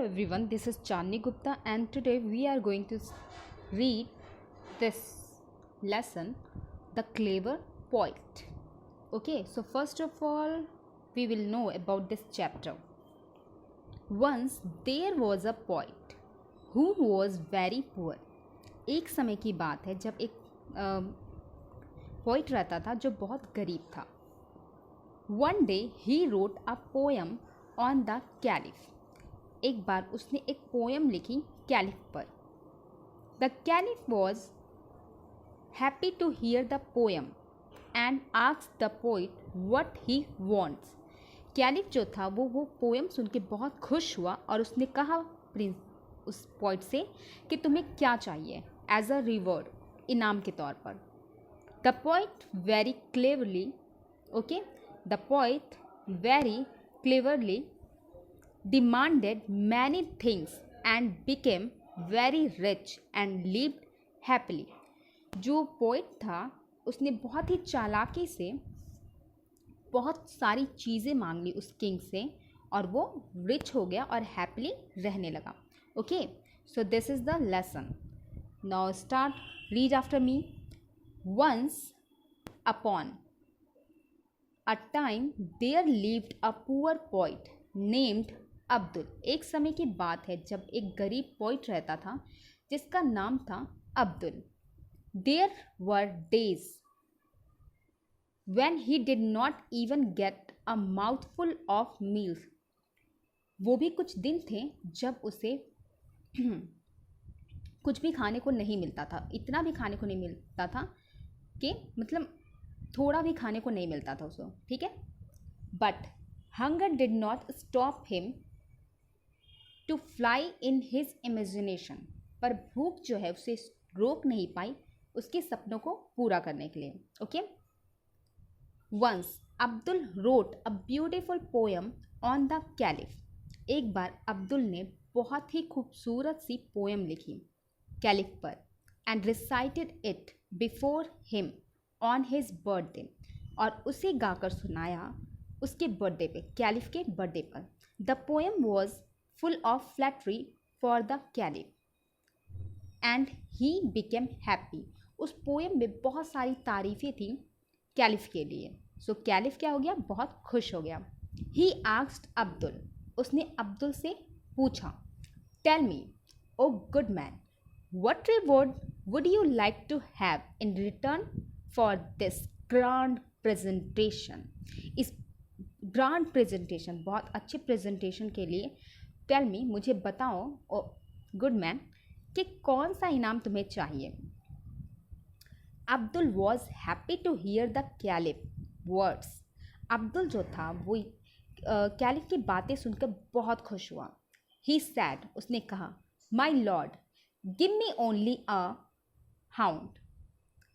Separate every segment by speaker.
Speaker 1: everyone, this is Chandni Gupta and today we are going to read this lesson, The Clever Poet. Okay, so first of all, we will know about this chapter. Once there was a poet who was very poor. एक समय की बात है जब एक poet रहता था जो बहुत गरीब था. One day he wrote a poem on the caliph. एक बार उसने एक पोएम लिखी कैलिफ पर. The caliph was happy to hear the poem and asked the poet what he wants. Caliph जो था वो पोएम सुन के बहुत खुश हुआ और उसने कहा प्रिंस उस पोइट से कि तुम्हें क्या चाहिए एज अ रिवॉर्ड, इनाम के तौर पर. The poet very cleverly demanded many things and became very rich and lived happily. जो पोइट था उसने बहुत ही चालाकी से बहुत सारी चीज़ें मांग ली उस किंग से और वो रिच हो गया और हैप्पीली रहने लगा. Okay, so this is the lesson. Now start, read after me. Once upon a time there lived a poor poet named Abdul. एक समय की बात है जब एक गरीब पोइट रहता था जिसका नाम था Abdul. There were days when he did not even get a mouthful of meals. वो भी कुछ दिन थे जब उसे कुछ भी खाने को नहीं मिलता था. इतना भी खाने को नहीं मिलता था कि मतलब थोड़ा भी खाने को नहीं मिलता था उसको. ठीक है, but hunger did not stop him to fly in his imagination. पर भूख जो है उसे रोक नहीं पाई उसके सपनों को पूरा करने के लिए. Okay, once Abdul wrote a beautiful poem on the caliph. एक बार अब्दुल ने बहुत ही खूबसूरत सी पोएम लिखी कैलिफ पर and recited it before him on his birthday. और उसे गाकर सुनाया उसके बर्थडे पे, कैलिफ के बर्थडे पर. The poem was full of flattery for the caliph and he became happy. उस पोएम में बहुत सारी तारीफ़ें थी कैलिफ के लिए. सो कैलिफ क्या हो गया, बहुत खुश हो गया. He asked Abdul. उसने अब्दुल से पूछा, tell me O good man, what reward would you like to have in return for this grand presentation. इस ग्रांड प्रेजेंटेशन, बहुत अच्छे प्रेजेंटेशन के लिए टेल मी, मुझे बताओ ओ गुड मैन कि कौन सा इनाम तुम्हें चाहिए. Abdul was happy to hear the caliph words. Abdul जो था वो कैलिफ की बातें सुनकर बहुत खुश हुआ. ही सैड, उसने कहा, my lord give me only a hound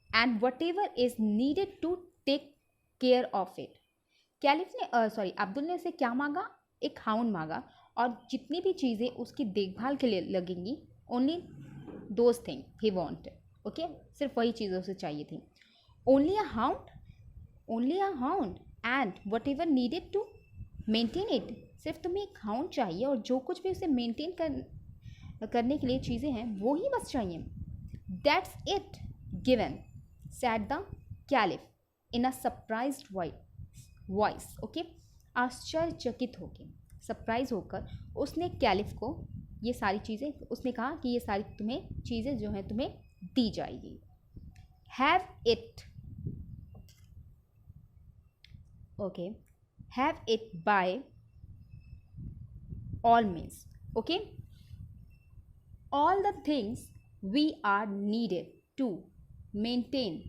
Speaker 1: and whatever is needed to take care of it. Caliph ने अब्दुल ने उसे क्या मांगा, एक हाउंड मांगा और जितनी भी चीज़ें उसकी देखभाल के लिए लगेंगी, only those thing he wanted. Okay, सिर्फ वही चीज़ें उसे चाहिए थी. Only a hound and whatever needed to maintain it. सिर्फ तुम्हें एक हाउंड चाहिए और जो कुछ भी उसे मेंटेन करने के लिए चीज़ें हैं वो ही बस चाहिए. That's it given sad the caliph in a surprised voice. Okay, आश्चर्यचकित होकर, सरप्राइज होकर उसने कैलिफ को ये सारी चीज़ें, उसने कहा कि ये सारी तुम्हें चीज़ें जो हैं तुम्हें दी जाएगी. Have it, okay, have it by all means. Okay, all the things we are needed to maintain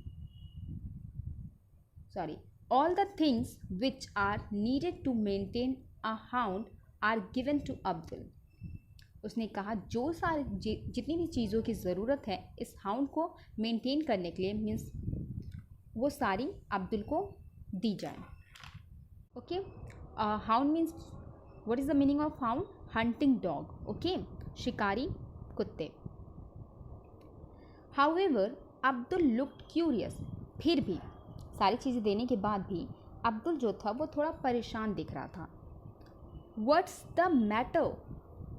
Speaker 1: all the things which are needed to maintain a hound are given to Abdul. उसने कहा जो सारी जितनी भी चीज़ों की ज़रूरत है इस हाउंड को मेंटेन करने के लिए, मीन्स वो सारी अब्दुल को दी जाए. Okay, hound means, what is the meaning of hound? Hunting dog. Okay, शिकारी कुत्ते. However Abdul looked curious. फिर भी सारी चीज़ें देने के बाद भी अब्दुल जो था वो थोड़ा परेशान दिख रहा था. What's the matter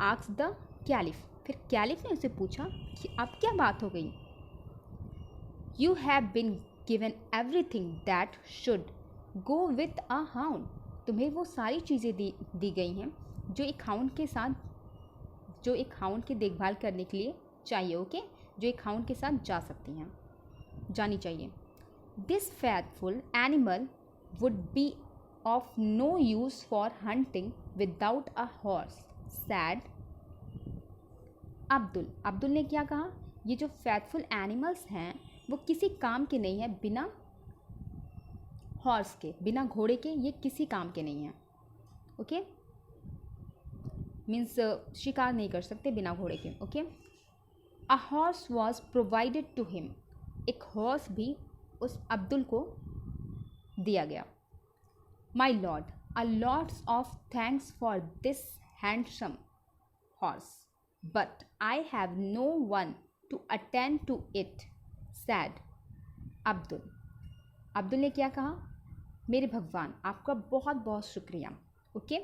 Speaker 1: asked the caliph, फिर कैलिफ ने उसे पूछा कि अब क्या बात हो गई। You have been given everything that should go with a hound, तुम्हें वो सारी चीज़ें दी गई हैं जो एक हाउंड के साथ, जो एक हाउंड की देखभाल करने के लिए चाहिए, ओके, जो एक हाउंड के साथ जा सकती हैं, जानी चाहिए। This faithful animal would be of no use for hunting without a horse, said Abdul ने क्या कहा, ये जो फेथफुल एनिमल्स हैं वो किसी काम के नहीं हैं, बिना हॉर्स के, बिना घोड़े के ये किसी काम के नहीं हैं, ओके, मीन्स शिकार नहीं कर सकते बिना घोड़े के, okay. A horse was provided to him, एक हॉर्स भी उस अब्दुल को दिया गया। My lord, a lots of thanks for this handsome horse, but I have no one to attend to it, said Abdul ने क्या कहा, मेरे भगवान आपका बहुत बहुत शुक्रिया, ओके,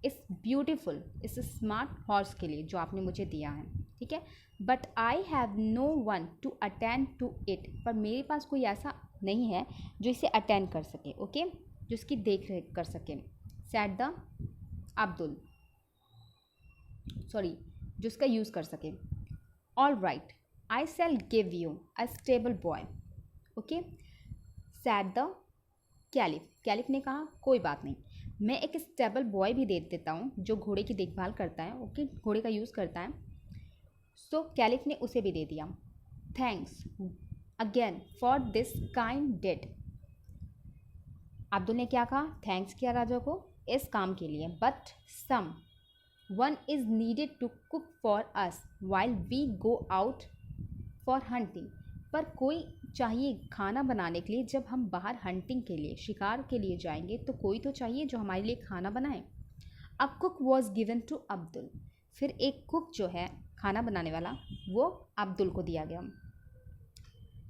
Speaker 1: इस ब्यूटीफुल, इस स्मार्ट हॉर्स के लिए जो आपने मुझे दिया है, ठीक है, but I have no one to attend to it, पर मेरे पास कोई ऐसा नहीं है जो इसे अटेंड कर सके, ओके, जो इसकी देख रेख कर सके, सैड द अब्दुल, सॉरी, जो इसका यूज़ कर सके। All right, I shell give you a stable boy, okay, sad the caliph ने कहा कोई बात नहीं, मैं एक स्टेबल बॉय भी दे देता हूँ जो घोड़े की देखभाल करता है, ओके, घोड़े का यूज़ करता है। सो कैलिफ ने उसे भी दे दिया। Thanks again for this kind dead, Abdul ने क्या कहा, थैंक्स किया राजा को इस काम के लिए, but someone is needed to cook for us while we go out for hunting, पर कोई चाहिए खाना बनाने के लिए, जब हम बाहर हंटिंग के लिए, शिकार के लिए जाएंगे तो कोई तो चाहिए जो हमारे लिए खाना बनाए। A cook was given to Abdul, फिर एक कुक जो है खाना बनाने वाला वो अब्दुल को दिया गया।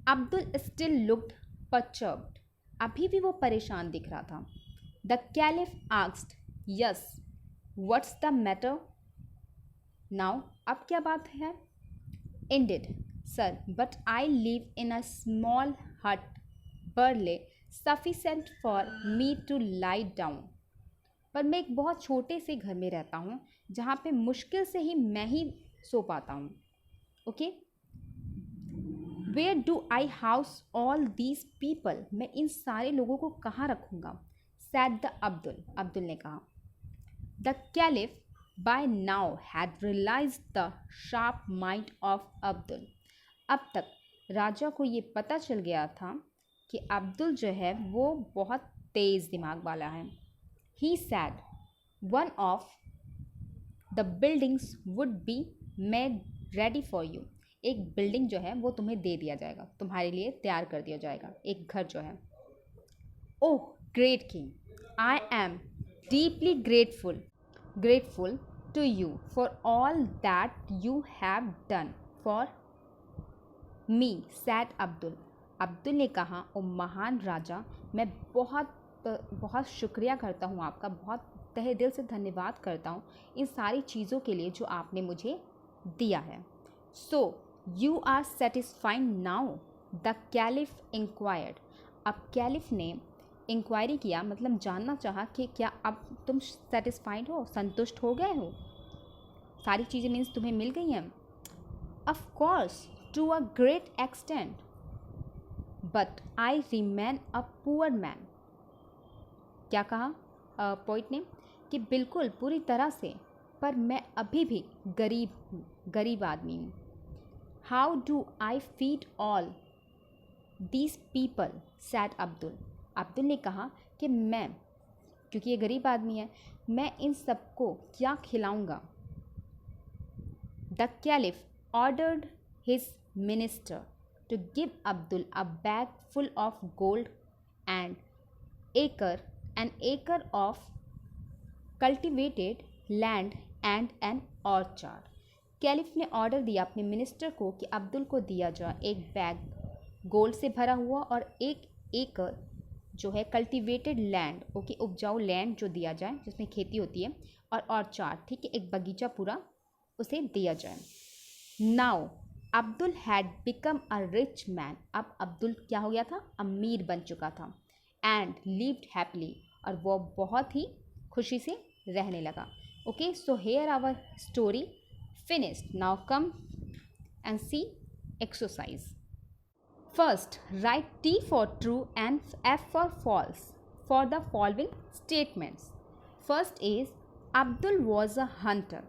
Speaker 1: अब्दुल स्टिल लुक्ड परचर्ब्ड, अभी भी वो परेशान दिख रहा था। The caliph asked, yes what's the matter now, अब क्या बात है। Indeed sir, but I live in a small hut barely sufficient for me to lie down, पर मैं एक बहुत छोटे से घर में रहता हूँ जहाँ पे मुश्किल से ही मैं ही सो पाता हूँ, okay. Where do I house all these people, मैं इन सारे लोगों को कहाँ रखूँगा, सैड द अब्दुल ने कहा। The caliph by now had realized the sharp mind of Abdul, अब तक राजा को ये पता चल गया था कि अब्दुल जो है वो बहुत तेज़ दिमाग वाला है। He said, one of the buildings would be made ready for you, एक बिल्डिंग जो है वो तुम्हें दे दिया जाएगा, तुम्हारे लिए तैयार कर दिया जाएगा, एक घर जो है। Oh great king, I am deeply grateful to you for all that you have done for me, said Abdul ने कहा, ओ महान राजा, मैं बहुत शुक्रिया करता हूँ आपका, बहुत तहे दिल से धन्यवाद करता हूँ इन सारी चीज़ों के लिए जो आपने मुझे दिया है। So you are satisfied now, the caliph inquired, अब कैलिफ ने इंक्वायरी किया, मतलब जानना चाहा कि क्या अब तुम सेटिस्फाइड हो, संतुष्ट हो गए हो, सारी चीज़ें मीन्स तुम्हें मिल गई हैं। Of course to a great extent, but I remain a poor man, क्या कहा पोइट ने कि बिल्कुल पूरी तरह से, पर मैं अभी भी गरीब आदमी हूँ। How do I feed all these people, sad Abdul ने कहा कि मैं, क्योंकि ये गरीब आदमी है, मैं इन सबको क्या खिलाऊंगा। The caliph ordered his minister to give Abdul a bag full of gold and an acre of cultivated land and an orchard। Caliph ने ऑर्डर दिया अपने मिनिस्टर को कि अब्दुल को दिया जाए एक बैग गोल्ड से भरा हुआ और एक एकड़ जो है कल्टिवेटेड लैंड, ओके, उपजाऊ लैंड जो दिया जाए जिसमें खेती होती है, और ऑर्चार्ड, ठीक है, एक बगीचा पूरा उसे दिया जाए. Now Abdul had become a rich man. अब अब्दुल क्या हो गया था? अमीर बन चुका था. एंड लिव्ड हैप्पीली, और वो बहुत ही खुशी से रहने लगा. Okay, so here our story finished. Now come and see exercise. First, write T for true and F for false for the following statements. First is Abdul was a hunter.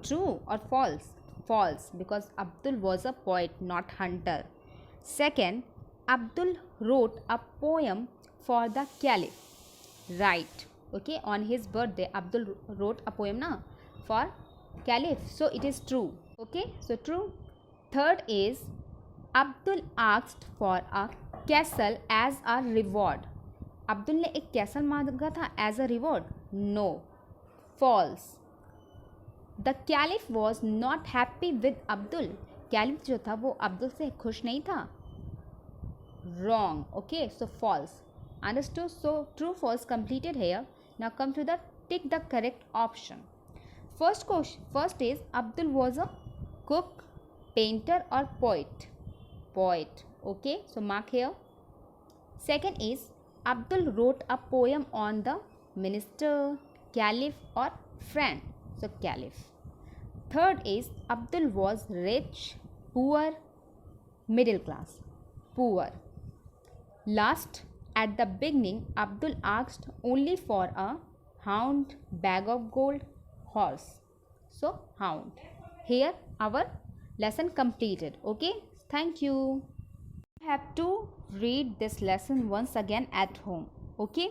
Speaker 1: True or false? False, because Abdul was a poet, not hunter. Second, Abdul wrote a poem for the caliph. Right. Okay, on his birthday Abdul wrote a poem na for caliph, so it is true. Okay, so true. Third is Abdul asked for a castle as a reward. Abdul ने एक castle मांगा था as a reward. No, false. The caliph was not happy with Abdul. Caliph जो था वो अब्दुल से खुश नहीं था. Wrong. Okay, so false. Understood. So true false completed here. Now come to the tick the correct option. First is Abdul was a cook, painter or poet. Poet. Okay, so mark here. Second is Abdul wrote a poem on the minister, caliph or friend. So caliph. Third is Abdul was rich, poor, middle class. Poor. Last, at the beginning Abdul asked only for a hound, bag of gold, horse. So hound. Here our lesson completed. Okay, thank you. You have to read this lesson once again at home. Okay.